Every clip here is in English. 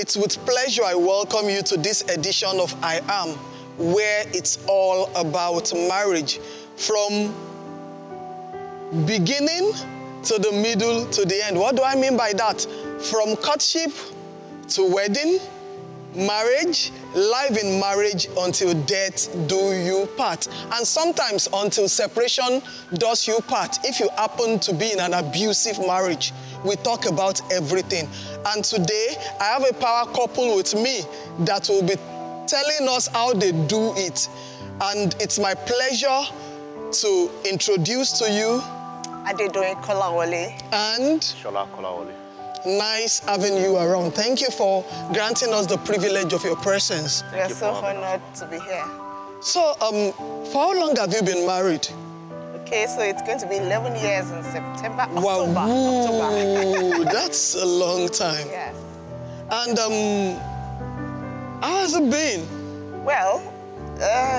It's with pleasure I welcome you to this edition of IAAM, where it's all about marriage. From beginning to the middle to the end. What do I mean by that? From courtship to wedding, marriage, life in marriage until death do you part. And sometimes until separation does you part. If you happen to be in an abusive marriage, we talk about everything. And today, I have a power couple with me that will be telling us how they do it. And it's my pleasure to introduce to you Adedoyin Kolawole and Shola Kolawole. Nice having you around. Thank you for granting us the privilege of your presence. We are so honored to be here. So, for how long have you been married? Okay, so it's going to be 11 years in September, Wow, October. that's a long time. Yes. And how has it been? Well,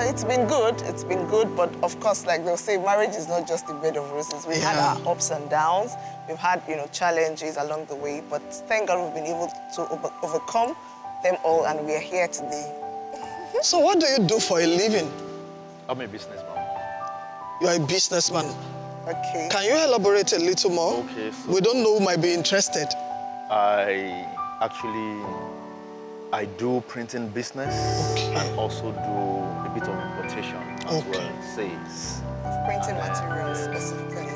it's been good. It's been good, but of course, like they'll say, marriage is not just a bed of roses. We've had our ups and downs. We've had, challenges along the way, but thank God we've been able to overcome them all, and we are here today. So what do you do for a living? I'm a businessman. You're a businessman. Okay. Can you elaborate a little more? Okay. So We don't know who might be interested. I do printing business and also do a bit of importation as well, sales. Printing materials, specifically.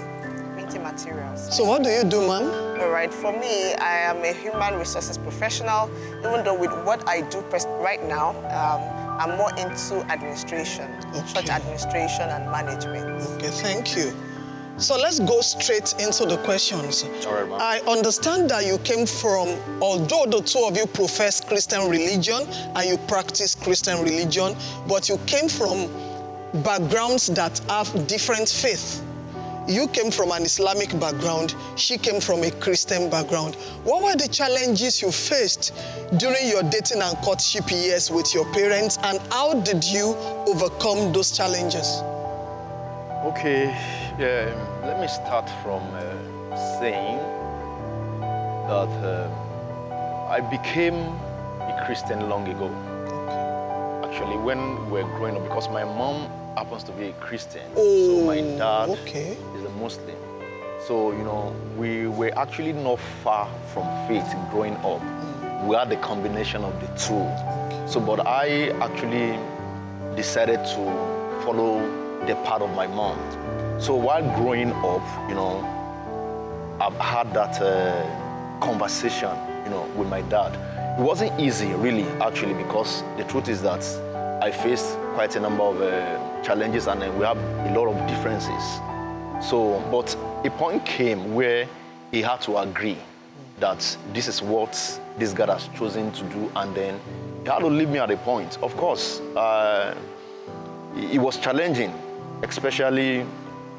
Printing materials. So what do you do, ma'am? All right, for me, I am a human resources professional, even though with what I do right now, I'm more into administration, church administration and management. Okay, thank you. So let's go straight into the questions. All right, ma'am. I understand that you came from, although the two of you profess Christian religion and you practice Christian religion, but you came from backgrounds that have different faith. You came from an Islamic background, she came from a Christian background. What were the challenges you faced during your dating and courtship years with your parents, and how did you overcome those challenges? Okay, let me start from saying that I became a Christian long ago. Actually, when we were growing up, because my mom happens to be a Christian, so my dad is a Muslim. So, we were actually not far from faith growing up. We had the combination of the two. So, but I actually decided to follow the path of my mom. So while growing up, I've had that conversation, with my dad. It wasn't easy, really, actually, because the truth is that I faced quite a number of challenges, and then we have a lot of differences. So, but a point came where he had to agree that this is what this God has chosen to do, and then he had to leave me at a point. Of course, it was challenging, especially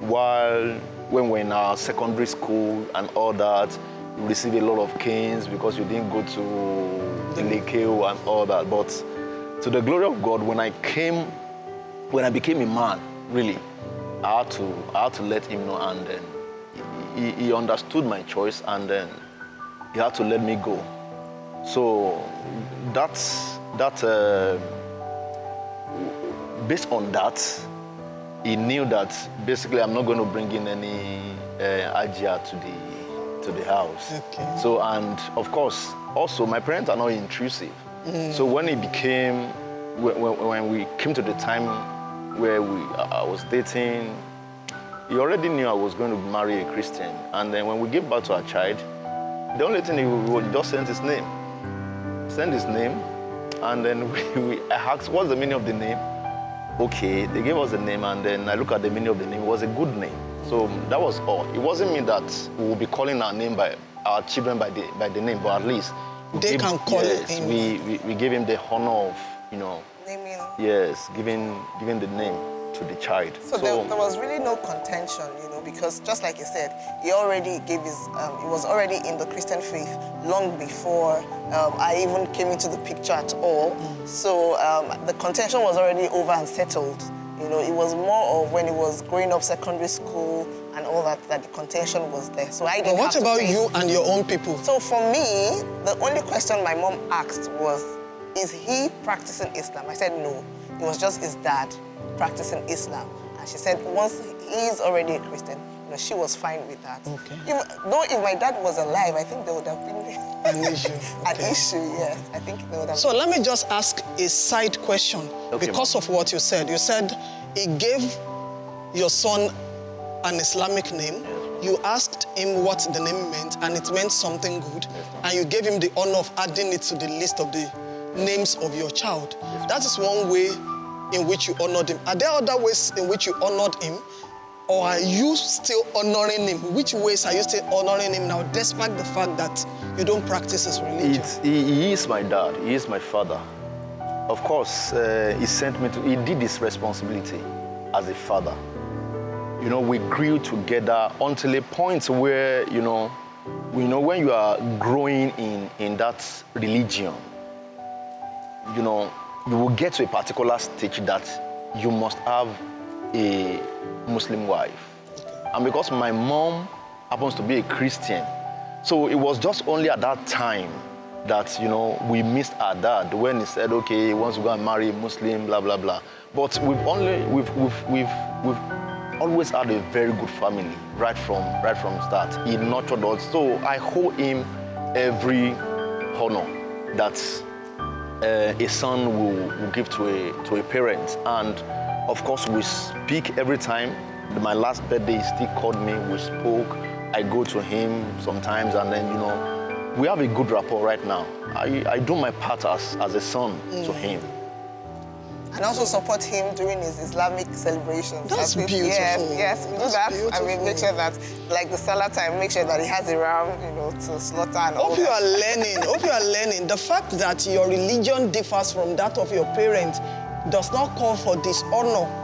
when we're in our secondary school and all that. You receive a lot of canes because you didn't go to the Lekeo and all that. But to the glory of God, when I became a man, really, I had to let him know, and then he understood my choice, and then he had to let me go. So based on that, he knew that basically I'm not going to bring in any Ajia to the house. Okay. So, and of course, also my parents are not intrusive. So when we came to the time where I was dating, he already knew I was going to marry a Christian. And then when we gave birth to our child, the only thing he would just send his name. And then I asked, what's the meaning of the name? Okay, they gave us the name, and then I look at the meaning of the name. It was a good name. So that was all. It wasn't mean that we will be calling our children by the name, but at least they can call it. We gave him the honor of, Naming. yes, giving the name to the child. So there was really no contention, because just like you said, he already gave he was already in the Christian faith long before I even came into the picture at all. So the contention was already over and settled. You know, it was more of when he was growing up secondary school and all that, that the contention was there. So I didn't But what have to about face you and your own people? So for me, the only question my mom asked was, is he practicing Islam? I said no. It was just his dad practicing Islam. And she said once he's already a Christian, you know, she was fine with that. Okay. Though if my dad was alive, I think there would have been An issue. an Okay. issue, yes. I think there would have So let me just ask a side question Okay, because of what you said. You said he gave your son an Islamic name. You asked him what the name meant, and it meant something good. And you gave him the honor of adding it to the list of the names of your child. That is one way in which you honored him. Are there other ways in which you honored him? Or are you still honoring him? Which ways are you still honoring him now, despite the fact that you don't practice his religion? He is my dad. He is my father. Of course, he sent me to, he did his responsibility as a father. You know, we grew together until a point where, you know, when you are growing in that religion, you know, you will get to a particular stage that you must have a Muslim wife. And because my mom happens to be a Christian, so it was just only at that time that, you know, we missed our dad when he said, okay, he wants to go and marry a Muslim, blah, blah, blah. But we've always had a very good family right from start. He nurtured us. So I owe him every honor that a son will give to a parent. And of course, we speak every time. My last birthday, he still called me, we spoke. I go to him sometimes, and then, you know, we have a good rapport right now. I do my part as a son to him. And also support him during his Islamic celebrations. That's beautiful. Yes, we do that. Beautiful. I mean, make sure that, like the Salah time, make sure that he has a ram, you know, to slaughter and all Hope you that. are learning. Hope you are learning. The fact that your religion differs from that of your parents does not call for dishonor.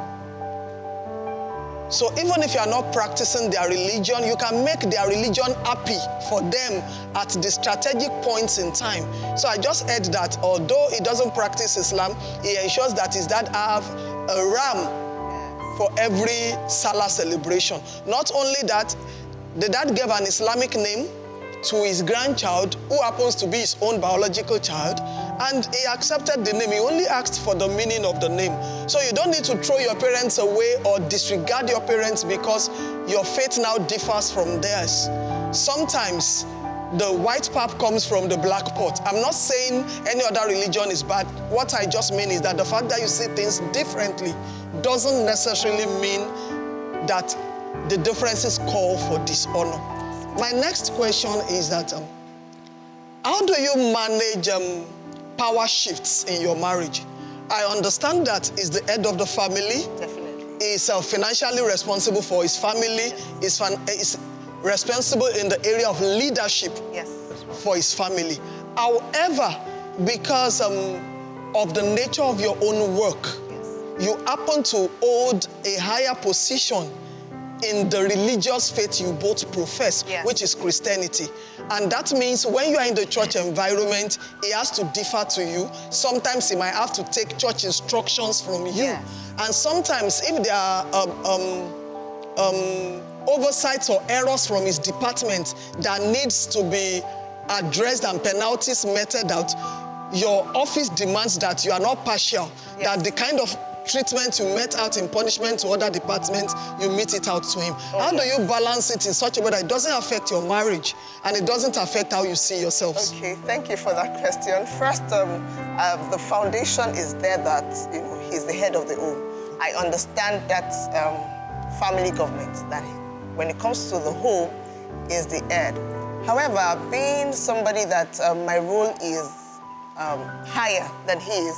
So even if you are not practicing their religion, you can make their religion happy for them at the strategic points in time. So I just heard that although he doesn't practice Islam, he ensures that his dad have a ram for every Salah celebration. Not only that, the dad gave an Islamic name to his grandchild, who happens to be his own biological child, and he accepted the name. He only asked for the meaning of the name. So you don't need to throw your parents away or disregard your parents because your faith now differs from theirs. Sometimes the white pap comes from the black pot. I'm not saying any other religion is bad. What I just mean is that the fact that you see things differently doesn't necessarily mean that the differences call for dishonor. My next question is that how do you manage power shifts in your marriage? I understand that he's the head of the family. Definitely. He's financially responsible for his family. He's responsible in the area of leadership for his family. However, because of the nature of your own work, you happen to hold a higher position in the religious faith you both profess, which is Christianity. And that means when you are in the church environment, he has to defer to you. Sometimes he might have to take church instructions from you. And sometimes if there are oversights or errors from his department that needs to be addressed and penalties meted out, your office demands that you are not partial, that the kind of treatment you met out in punishment to other departments, you meet it out to him. How do you balance it in such a way that it doesn't affect your marriage and it doesn't affect how you see yourselves? Okay, thank you for that question. First, the foundation is there that, you know, he's the head of the home. I understand that family government, that when it comes to the home, is the head. However, being somebody that my role is higher than his,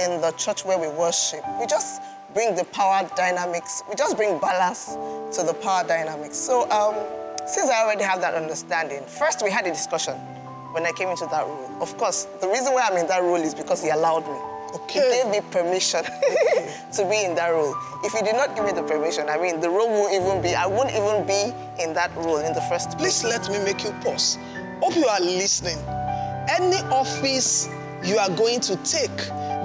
in the church where we worship, we just bring the power dynamics, we just bring balance to the power dynamics. So since I already have that understanding, first we had a discussion when I came into that role. Of course, the reason why I'm in that role is because he allowed me. He gave me permission to be in that role. If he did not give me the permission, I mean, the role won't even be, I won't even be in that role in the first place. Please let me make you pause. Hope you are listening. Any office you are going to take,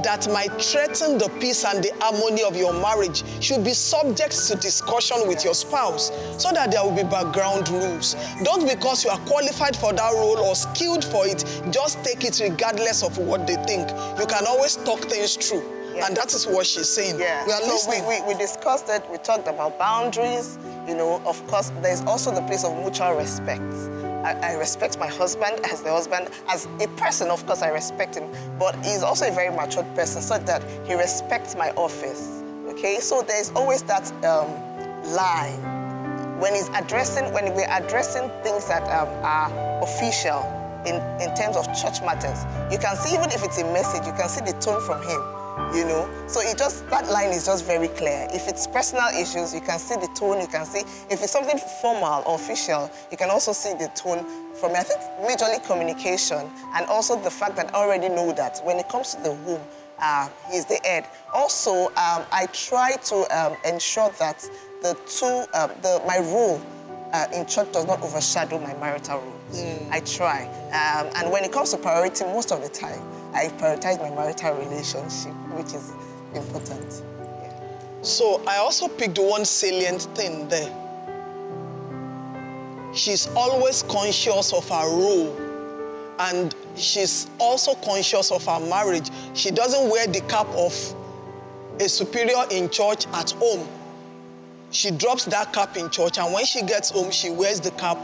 that might threaten the peace and the harmony of your marriage should be subject to discussion with your spouse, so that there will be background rules. Don't, because you are qualified for that role or skilled for it, just take it regardless of what they think. You can always talk things through. Yeah. And that is what she's saying. Yeah. We are listening. We discussed it. We talked about boundaries. You know, of course, there's also the place of mutual respect. I respect my husband as the husband. As a person, of course, I respect him. But he's also a very matured person, so that he respects my office. Okay? So there's always that line. When we're addressing things that are official in terms of church matters, you can see, even if it's a message, you can see the tone from him. You know, so that line is just very clear. If it's personal issues, you can see the tone, you can see, if it's something formal or official, you can also see the tone from it. I think majorly communication, and also the fact that I already know that when it comes to the home, he's the head. Also, I try to ensure that my role in church does not overshadow my marital roles. I try. And when it comes to priority, most of the time, I prioritize my marital relationship, which is important. Yeah. So I also picked one salient thing there. She's always conscious of her role, and she's also conscious of her marriage. She doesn't wear the cap of a superior in church at home. She drops that cap in church, and when she gets home, she wears the cap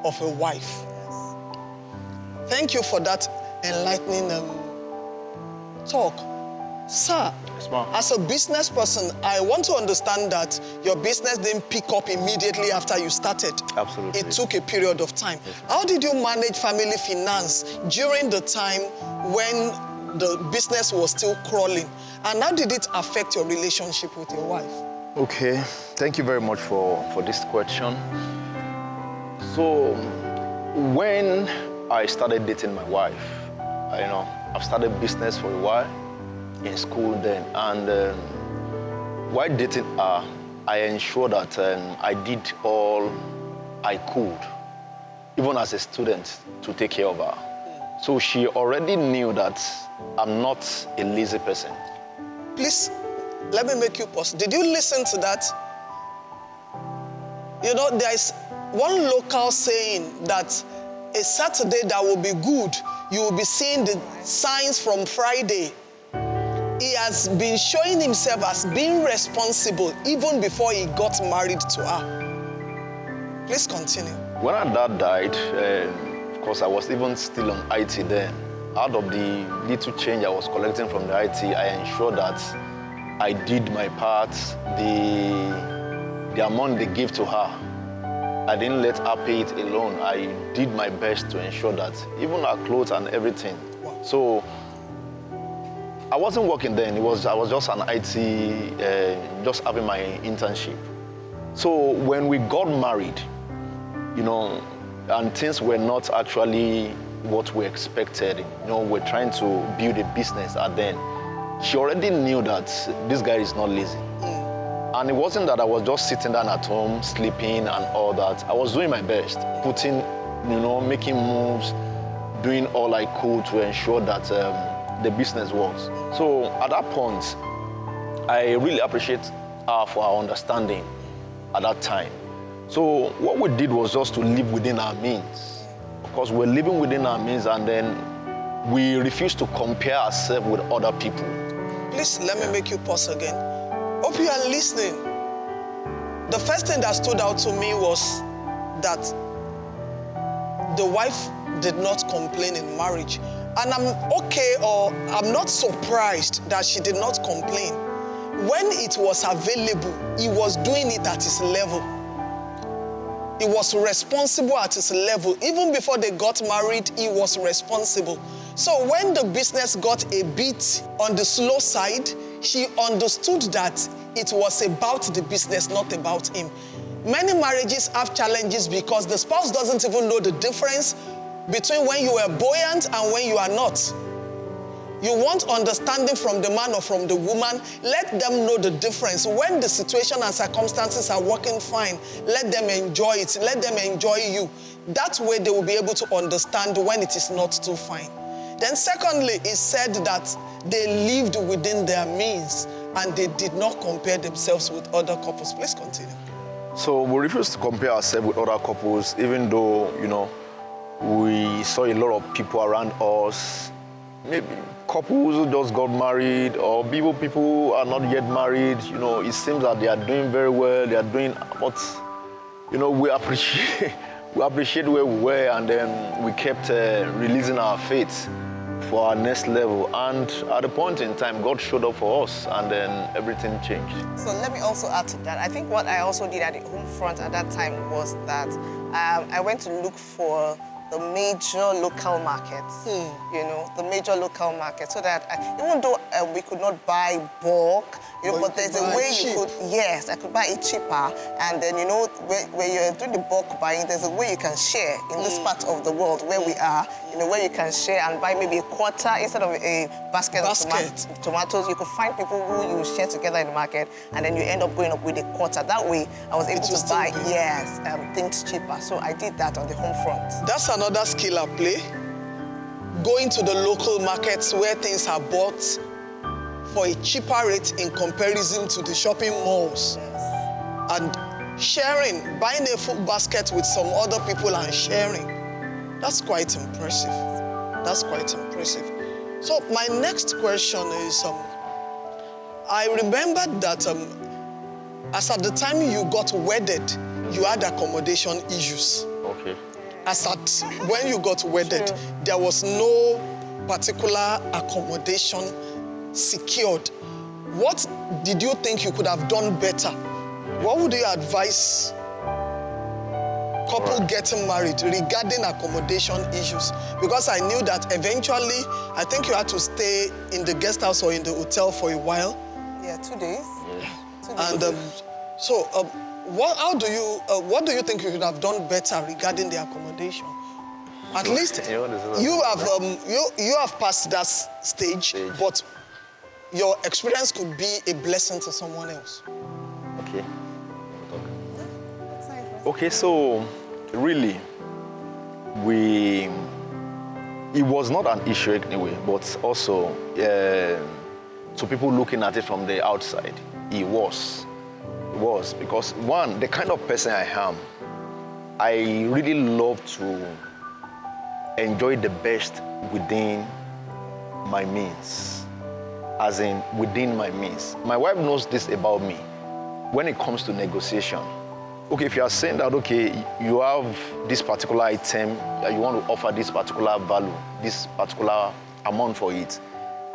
of a wife. Yes. Thank you for that enlightening talk. Sir, yes, ma'am. As a business person, I want to understand that your business didn't pick up immediately after you started. Absolutely. It took a period of time. Yes. How did you manage family finance during the time when the business was still crawling? And how did it affect your relationship with your wife? Okay, thank you very much for this question. So, when I started dating my wife, I've started business for a while in school then, and while dating her, I ensured that I did all I could, even as a student, to take care of her. So she already knew that I'm not a lazy person. Please, let me make you pause. Did you listen to that? You know, there's one local saying that a Saturday that will be good, you will be seeing the signs from Friday. He has been showing himself as being responsible even before he got married to her. Please continue. When our dad died, of course, I was even still on IT then. Out of the little change I was collecting from the IT, I ensured that I did my part. The amount they gave to her, I didn't let her pay it alone. I did my best to ensure that, even her clothes and everything. Wow. So I wasn't working then. I was just an IT, just having my internship. So when we got married, and things were not actually what we expected. We're trying to build a business, and then she already knew that this guy is not lazy. And it wasn't that I was just sitting down at home, sleeping and all that. I was doing my best, making moves, doing all I could to ensure that the business works. So at that point, I really appreciate her for her understanding at that time. So what we did was just to live within our means. Of course, we're living within our means, and then we refuse to compare ourselves with other people. Please, let me make you pause again. Hope you are listening. The first thing that stood out to me was that the wife did not complain in marriage. And I'm okay, or I'm not surprised that she did not complain. When it was available, he was doing it at his level. He was responsible at his level. Even before they got married, he was responsible. So when the business got a bit on the slow side, she understood that it was about the business, not about him. Many marriages have challenges because the spouse doesn't even know the difference between when you are buoyant and when you are not. You want understanding from the man or from the woman, let them know the difference. When the situation and circumstances are working fine, let them enjoy it, let them enjoy you. That way they will be able to understand when it is not too fine. Then secondly, it said that They lived within their means and they did not compare themselves with other couples. Please continue. So we refuse to compare ourselves with other couples, even though, we saw a lot of people around us, maybe couples who just got married, or people who are not yet married. It seems that they are doing very well. They are doing what, we appreciate. We appreciate where we were, and then we kept releasing our faith for our next level. And at a point in time, God showed up for us, and then everything changed. So let me also add to that. I think what I also did at the home front at that time was that I went to look for the major local markets, the major local markets, so that even though we could not buy bulk, but there's a way you could, yes, I could buy it cheaper, and then, when you're doing the bulk buying, there's a way you can share in this part of the world where we are, where you can share and buy maybe a quarter instead of a basket. Of tomatoes. You could find people who you share together in the market, and then you end up going up with a quarter. That way, I was able to buy, things cheaper. So I did that on the home front. That's another skill at play. Going to the local markets where things are bought for a cheaper rate in comparison to the shopping malls. Yes. And sharing, buying a full basket with some other people and sharing. That's quite impressive. That's quite impressive. So my next question is, I remember that as at the time you got wedded, you had accommodation issues. Okay. As at when you got wedded, there was no particular accommodation secured. What did you think you could have done better? What would you advise couple getting married regarding accommodation issues? Because I knew that eventually, I think you had to stay in the guest house or in the hotel for a while. Yeah, 2 days. Yes. 2 days. And what do you think you could have done better regarding the accommodation? At least you have passed that stage, but your experience could be a blessing to someone else. Okay. Okay, so really, it was not an issue anyway, but also to people looking at it from the outside, it was. It was because, one, the kind of person I am, I really love to enjoy the best within my means. As in, within my means. My wife knows this about me. When it comes to negotiation, okay, if you are saying that, okay, you have this particular item, you want to offer this particular value, this particular amount for it,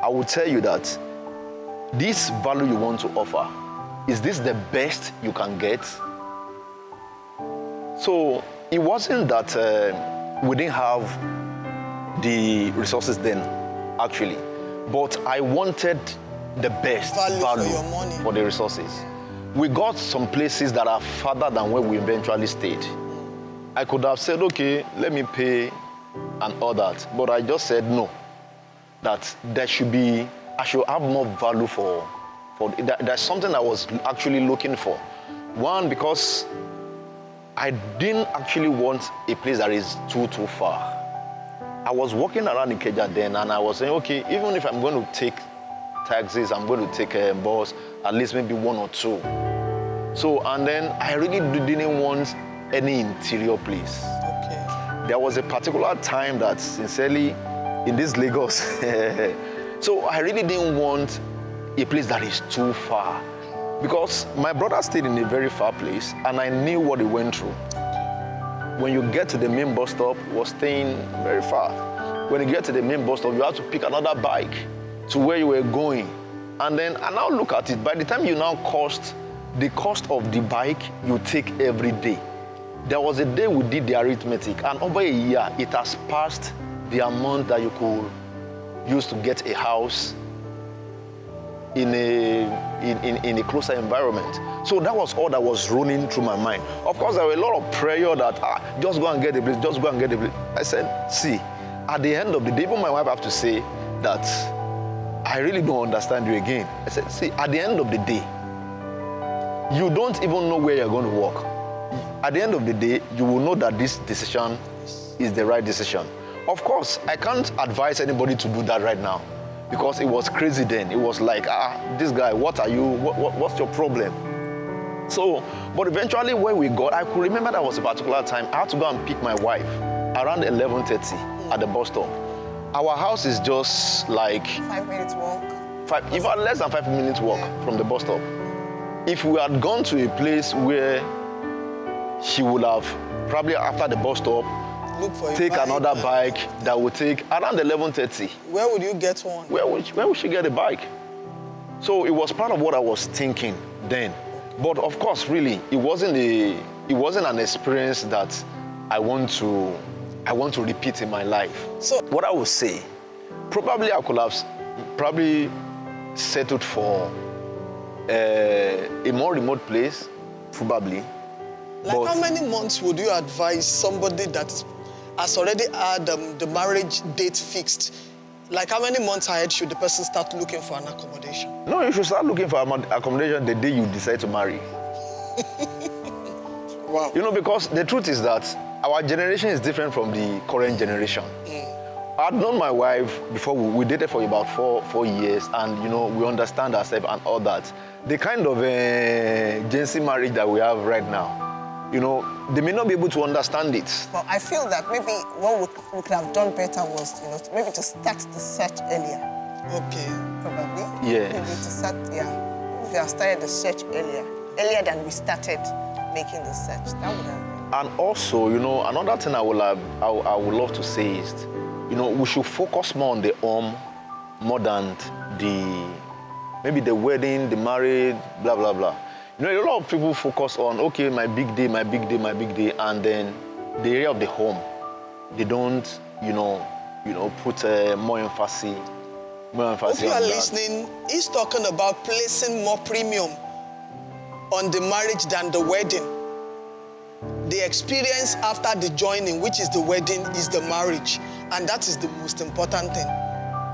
I will tell you that this value you want to offer, is this the best you can get? So it wasn't that we didn't have the resources then, actually, but I wanted the best value for your money, for the resources. We got some places that are farther than where we eventually stayed. I could have said, okay, let me pay and all that, but I just said no, that I should have more value for that's something I was actually looking for. One, because I didn't actually want a place that is too far. I was walking around Ikeja then, and I was saying, okay, even if I'm going to take taxis, I'm going to take a bus, at least maybe 1 or 2. So, and then I really didn't want any interior place. Okay. There was a particular time that, sincerely, in this Lagos, so I really didn't want a place that is too far. Because my brother stayed in a very far place, and I knew what he went through. When you get to the main bus stop, he was staying very far. When you get to the main bus stop, you have to pick another bike to where you were going. And then, I now look at it, by the time you now the cost of the bike you take every day. There was a day we did the arithmetic, and over a year, it has passed the amount that you could use to get a house in a closer environment. So that was all that was running through my mind. Of course, there were a lot of prayer that, just go and get the place, just go and get the place. I said, see, at the end of the day, even my wife have to say that, I really don't understand you again. I said, see, at the end of the day, you don't even know where you're going to walk. At the end of the day, you will know that this decision is the right decision. Of course, I can't advise anybody to do that right now, because it was crazy then. It was like, this guy, what are you, what's your problem? So, but eventually when we got, I could remember that was a particular time, I had to go and pick my wife around 11:30 at the bus stop. Our house is just like 5 minutes walk. Even less than 5 minutes walk from the bus stop. If we had gone to a place where she would have, probably after the bus stop, take another bike that would take around 11:30. Where would you get one? Where would she get a bike? So it was part of what I was thinking then. But of course, really, it wasn't an experience that I want to repeat in my life. So what I would say, probably I could have settled for a more remote place, probably. Like how many months would you advise somebody that has already had the marriage date fixed? Like how many months ahead should the person start looking for an accommodation? No, you should start looking for accommodation the day you decide to marry. Wow. You know, because the truth is that our generation is different from the current generation. I'd known my wife before. We dated for about four years, and you know, we understand ourselves and all that. The kind of Gen Z marriage that we have right now, you know, they may not be able to understand it. Well, I feel that maybe what we could have done better was, you know, maybe to start the search earlier. Okay. Probably. Yes. Maybe to start, we have started the search earlier than we started making the search. That would have been. And also, you know, another thing I would love to say is, you know, we should focus more on the home more than maybe the wedding, the marriage, blah, blah, blah. You know, a lot of people focus on, okay, my big day, and then the area of the home, they don't, you know, put more emphasis If you on are that. listening, he's talking about placing more premium on the marriage than the wedding. The experience after the joining, which is the wedding, is the marriage. And that is the most important thing.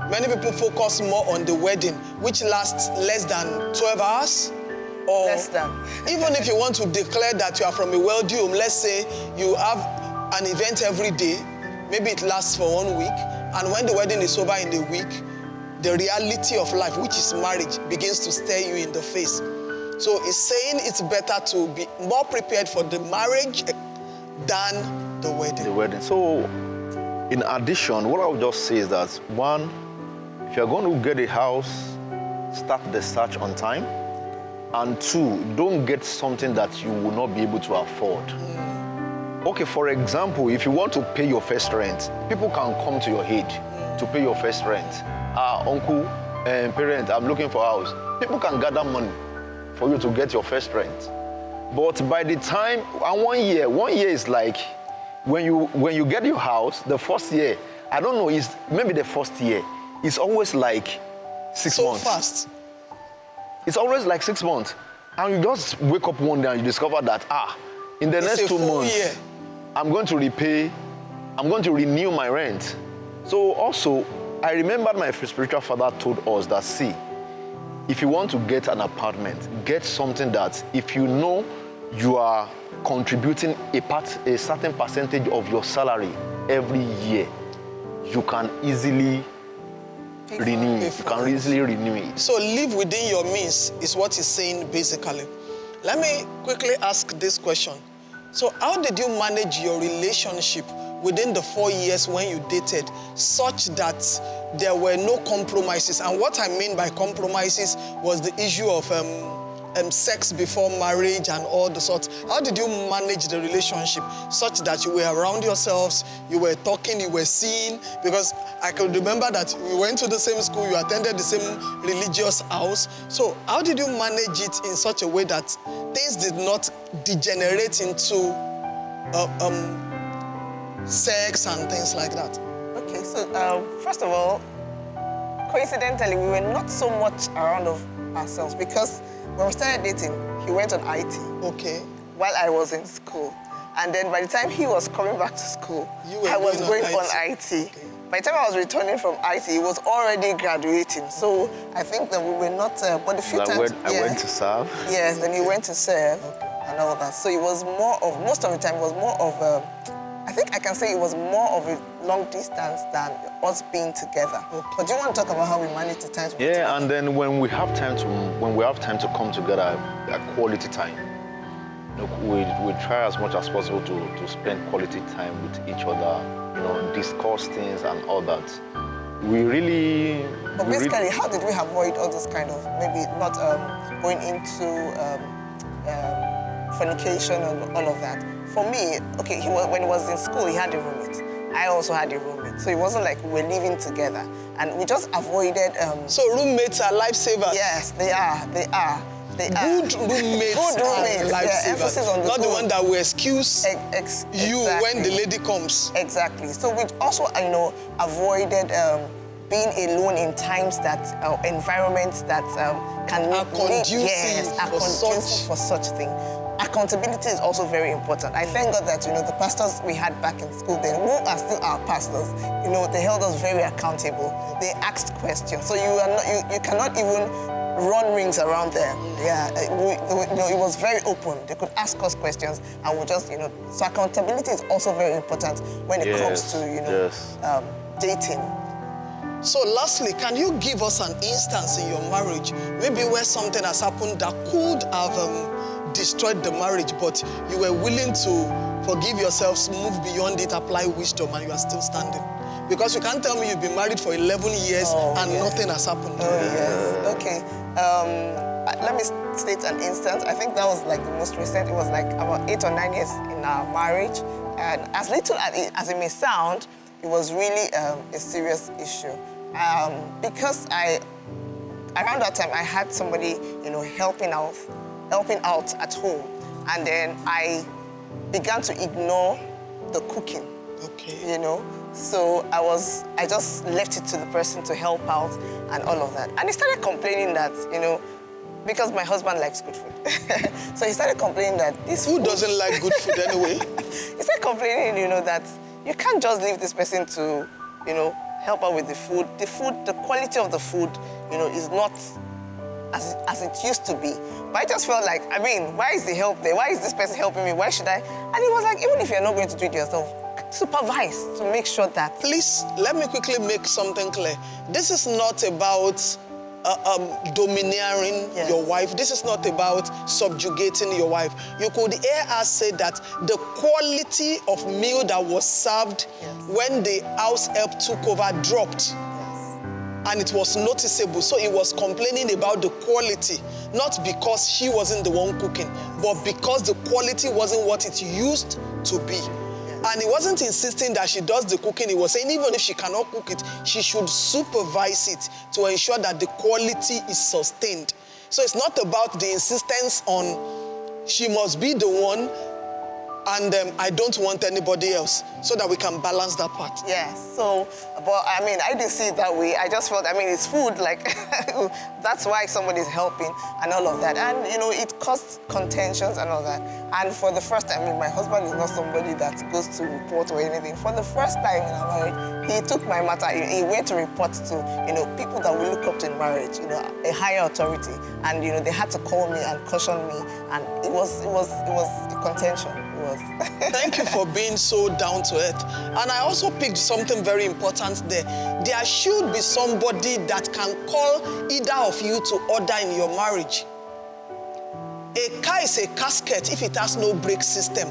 Many people focus more on the wedding, which lasts less than 12 hours. Or Less than. Even if you want to declare that you are from a wealthy home, let's say you have an event every day, maybe it lasts for 1 week, and when the wedding is over in a week, the reality of life, which is marriage, begins to stare you in the face. So it's saying it's better to be more prepared for the marriage than the wedding. So, in addition, what I would just say is that, one, if you're going to get a house, start the search on time. And two, don't get something that you will not be able to afford. Okay, for example, if you want to pay your first rent, people can come to your aid to pay your first rent. Uncle and parent, I'm looking for a house. People can gather money for you to get your first rent. But by the time, and 1 year is like, when you get your house, the first year, I don't know, it's maybe the first year, it's always like 6 months. So fast. It's always like 6 months. And you just wake up one day and you discover that, in the next 2 months, year. I'm going to renew my rent. So also, I remember my spiritual father told us that, see, if you want to get an apartment, get something that if you know you are contributing a certain percentage of your salary every year, you can easily renew it. You can easily renew it. So live within your means is what he's saying basically. Let me quickly ask this question. So how did you manage your relationship within the 4 years when you dated such that there were no compromises? And what I mean by compromises was the issue of sex before marriage and all the sorts. How did you manage the relationship such that you were around yourselves, you were talking, you were seeing? Because I can remember that we went to the same school, you attended the same religious house. So how did you manage it in such a way that things did not degenerate into sex and things like that? Okay, so first of all, coincidentally, we were not so much around of ourselves because when we started dating, he went on IT. Okay. While I was in school. And then by the time he was coming back to school, I was going on IT. Okay. By the time I was returning from IT, he was already graduating. So I think that we were not, but a few times... I went to serve. Yes, then he went to serve and all that. So it was more of, most of the time, it was more of, I think I can say it was more of a long distance than us being together. Okay. But do you want to talk about how we manage the time? Yeah, and then when we have time to come together, quality time. We try as much as possible to spend quality time with each other, discuss things and all that. We really... But basically, how did we avoid all those kind of, maybe not going into fornication and all of that? For me, okay, when he was in school, he had a roommate. I also had a roommate. So it wasn't like we're living together. And we just avoided... So roommates are lifesavers? Yes, they are. They are. Good roommates are lifesavers. Emphasis on the not good. The one that will excuse you when the lady comes. Exactly. So we also, avoided being alone in times that, environments that can are conducive for such thing. Accountability is also very important. I thank God that, the pastors we had back in school then, who are still our pastors, they held us very accountable. They asked questions. So you cannot even run rings around them. Yeah, it was very open. They could ask us questions and we just, so accountability is also very important when it comes to, dating. So lastly, can you give us an instance in your marriage, maybe where something has happened that could have destroyed the marriage, but you were willing to forgive yourselves, move beyond it, apply wisdom, and you are still standing? Because you can't tell me you've been married for 11 years and nothing has happened. Oh, yes. Okay. Let me state an instance. I think that was like the most recent. It was like about 8 or 9 years in our marriage. And as little as it may sound, it was really a serious issue. Because around that time, I had somebody, helping out at home. And then I began to ignore the cooking. Okay. So I just left it to the person to help out and all of that. And he started complaining that, because my husband likes good food. So he started complaining that this Who doesn't like good food anyway? He started complaining, that you can't just leave this person to, help out with the food. The quality of the food, is not as it used to be. But I just felt like, why is the help there? Why is this person helping me? Why should I? And he was like, even if you're not going to do it yourself, supervise to make sure that... Please, let me quickly make something clear. This is not about domineering your wife. This is not about subjugating your wife. You could hear us say that the quality of meal that was served when the house help took over dropped. And it was noticeable. So he was complaining about the quality, not because she wasn't the one cooking, but because the quality wasn't what it used to be. And he wasn't insisting that she does the cooking. He was saying even if she cannot cook it, she should supervise it to ensure that the quality is sustained. So it's not about the insistence on she must be the one and I don't want anybody else, so that we can balance that part. Yes, so, but I didn't see it that way. I just felt, it's food, like, that's why somebody's helping and all of that. And, it caused contentions and all that. And for the first time, my husband is not somebody that goes to report or anything. For the first time in our marriage, he took my matter, he went to report to, people that we look up to in marriage, a higher authority. And, they had to call me and caution me. And it was a contention. Thank you for being so down to earth. And I also picked something very important there. There should be somebody that can call either of you to order in your marriage. A car is a casket if it has no brake system.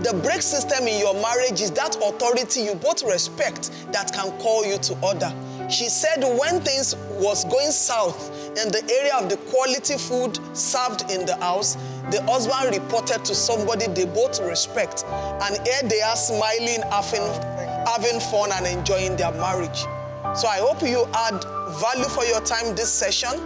The brake system in your marriage is that authority you both respect that can call you to order. She said when things was going south in the area of the quality food served in the house, the husband reported to somebody they both respect. And here they are smiling, having fun and enjoying their marriage. So I hope you had value for your time this session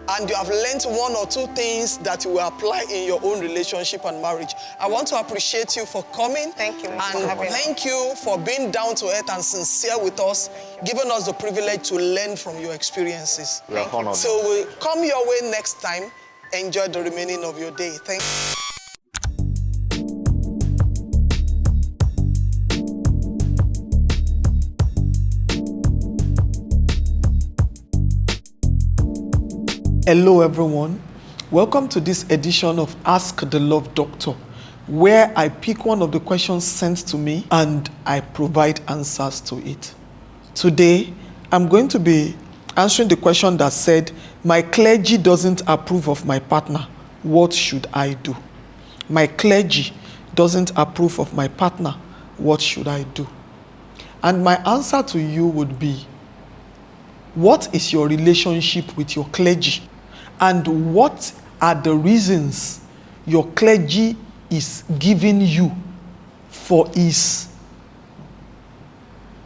and you have learned 1 or 2 things that you will apply in your own relationship and marriage. I want to appreciate you for coming. Thank you. And thank you for being down to earth and sincere with us, giving us the privilege to learn from your experiences. We are honored. So we'll come your way next time. Enjoy the remaining of your day. Thank you. Hello everyone, welcome to this edition of Ask the Love Doctor, where I pick one of the questions sent to me and I provide answers to it. Today, I'm going to be answering the question that said, my clergy doesn't approve of my partner. What should I do? My clergy doesn't approve of my partner. What should I do? And my answer to you would be, what is your relationship with your clergy? And what are the reasons your clergy is giving you for his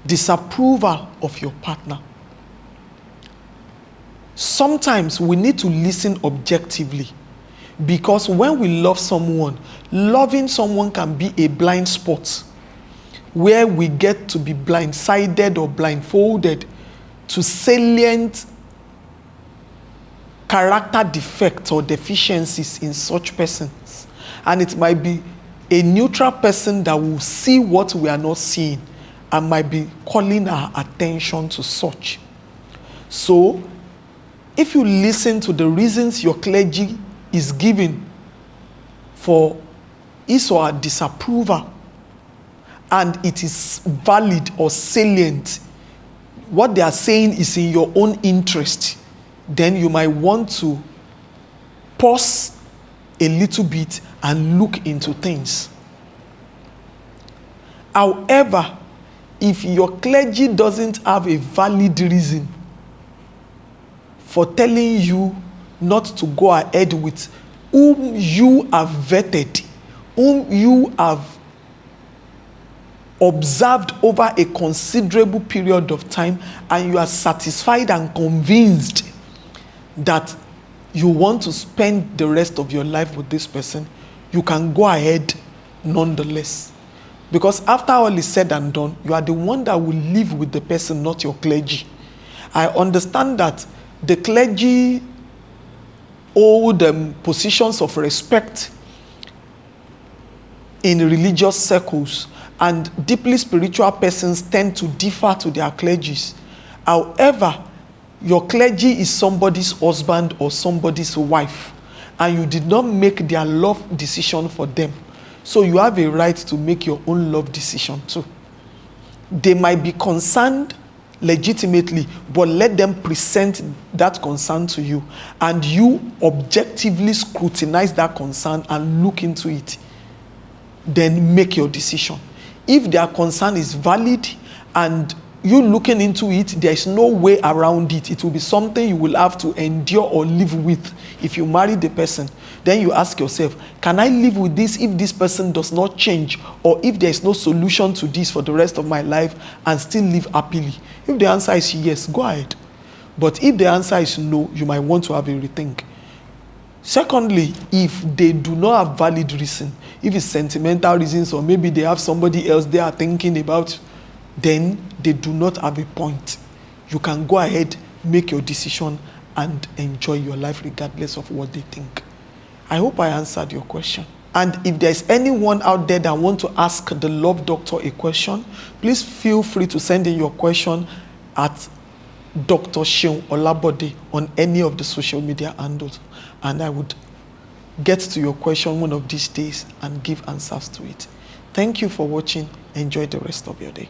disapproval of your partner? Sometimes we need to listen objectively, because when we love someone, loving someone can be a blind spot where we get to be blindsided or blindfolded to salient character defects or deficiencies in such persons. And it might be a neutral person that will see what we are not seeing and might be calling our attention to such. So, if you listen to the reasons your clergy is giving for his or her disapproval, and it is valid or salient, what they are saying is in your own interest, then you might want to pause a little bit and look into things. However, if your clergy doesn't have a valid reason for telling you not to go ahead with whom you have vetted, whom you have observed over a considerable period of time, and you are satisfied and convinced that you want to spend the rest of your life with this person, you can go ahead nonetheless. Because after all is said and done, you are the one that will live with the person, not your clergy. I understand that the clergy hold positions of respect in religious circles, and deeply spiritual persons tend to defer to their clergies. However, your clergy is somebody's husband or somebody's wife, and you did not make their love decision for them. So you have a right to make your own love decision too. They might be concerned legitimately, but let them present that concern to you, and you objectively scrutinize that concern and look into it. Then make your decision. If their concern is valid and you looking into it, there is no way around it. It will be something you will have to endure or live with if you marry the person. Then you ask yourself, can I live with this if this person does not change, or if there is no solution to this for the rest of my life, and still live happily? If the answer is yes, go ahead. But if the answer is no, you might want to have a rethink. Secondly, if they do not have valid reason, if it's sentimental reasons, or maybe they have somebody else they are thinking about, then they do not have a point. You can go ahead, make your decision, and enjoy your life regardless of what they think. I hope I answered your question. And if there's anyone out there that want to ask the Love Doctor a question, please feel free to send in your question at Dr. Seun Olabode on any of the social media handles, and I would get to your question one of these days and give answers to it. Thank you for watching. Enjoy the rest of your day.